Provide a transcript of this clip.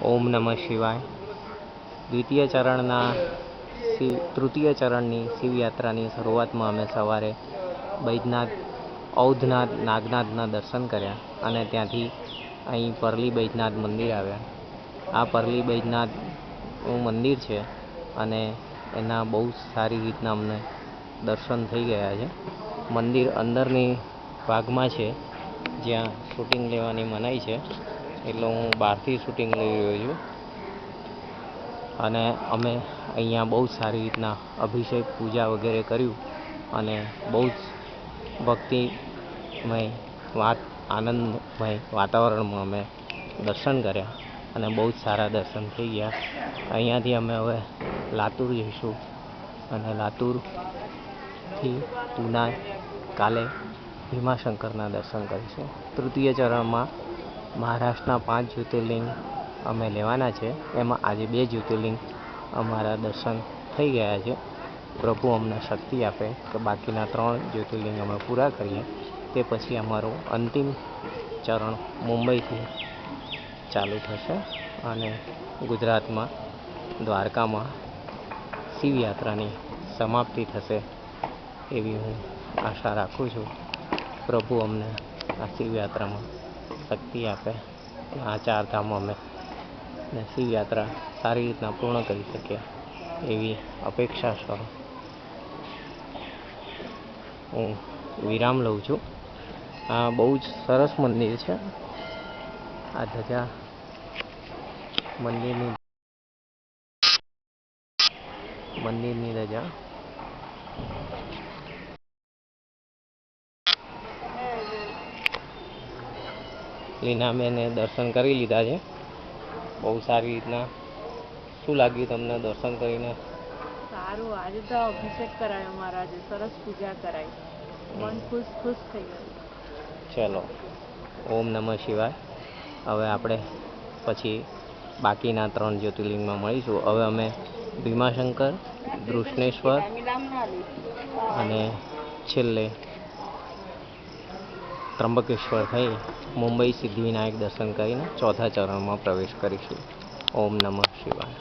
ઓમ નમઃ શિવાય. તૃતીય ચરણની શિવયાત્રાની શરૂઆતમાં અમે સવારે બૈદ્યનાથ, ઔધનાથ, નાગનાથના દર્શન કર્યા અને ત્યાંથી અહીં પરલી બૈદ્યનાથ મંદિર આવ્યા. આ પરલી બૈદ્યનાથનું મંદિર છે અને એના બહુ સારી રીતના અમને દર્શન થઈ ગયા છે. મંદિર અંદરની ભાગમાં છે જ્યાં શૂટિંગ લેવાની મનાઈ છે, એટલે હું બહારથી શૂટિંગ લઈ રહ્યો છું. અને અમે અહીંયા બહુ સારી રીતના અભિષેક, પૂજા વગેરે કર્યું અને બહુ જ ભક્તિમય આનંદમય વાતાવરણમાં અમે દર્શન કર્યા અને બહુ જ સારા દર્શન થઈ ગયા. અહીંયાથી અમે હવે લાતુર જઈશું અને લાતુરથી પૂના કાલે ભીમાશંકરના દર્શન કરીશું. તૃતીય ચરણમાં મહારાષ્ટ્રના 5 જ્યોતિર્લિંગ અમે લેવાના છે. એમાં આજે 2 જ્યોતિર્લિંગ અમારા દર્શન થઈ ગયા છે. પ્રભુ અમને શક્તિ આપે કે બાકીના 3 જ્યોતિર્લિંગ અમે પૂરા કરીએ. તે પછી અમારું અંતિમ ચરણ મુંબઈથી ચાલુ થશે અને ગુજરાતમાં દ્વારકામાં શિવયાત્રાની સમાપ્તિ થશે એવી હું આશા રાખું છું. પ્રભુ અમને આ શિવયાત્રામાં શક્તિ આપે, આ 4 ધામ અમે શિવયાત્રા સારી રીતના પૂર્ણ કરી શકીએ એવી અપેક્ષા સહ હું વિરામ લઉં છું. આ બહુ જ સરસ મંદિર છે. આ ધજા મંદિરની ધજા લીનાબેને દર્શન કરી લીધા છે બહુ સારી રીતના. શું લાગ્યું તમને દર્શન કરીને? સારું. આજે તો અભિષેક કરાયો મહારાજે, સરસ પૂજા કરાઈ, મન ખુશ થઈ ગયું. ચલો, ઓમ નમઃ શિવાય. હવે આપણે પછી બાકીના 3 જ્યોતિર્લિંગમાં મળીશું. હવે અમે ભીમાશંકર, દૃષ્ણેશ્વર અને છેલ્લે ત્રંબકેશ્વર થઈ મુંબઈ સિદ્ધિવિનાયક દર્શન કરીને 4થા ચરણમાં પ્રવેશ કરીશું. ઓમ નમઃ શિવાય.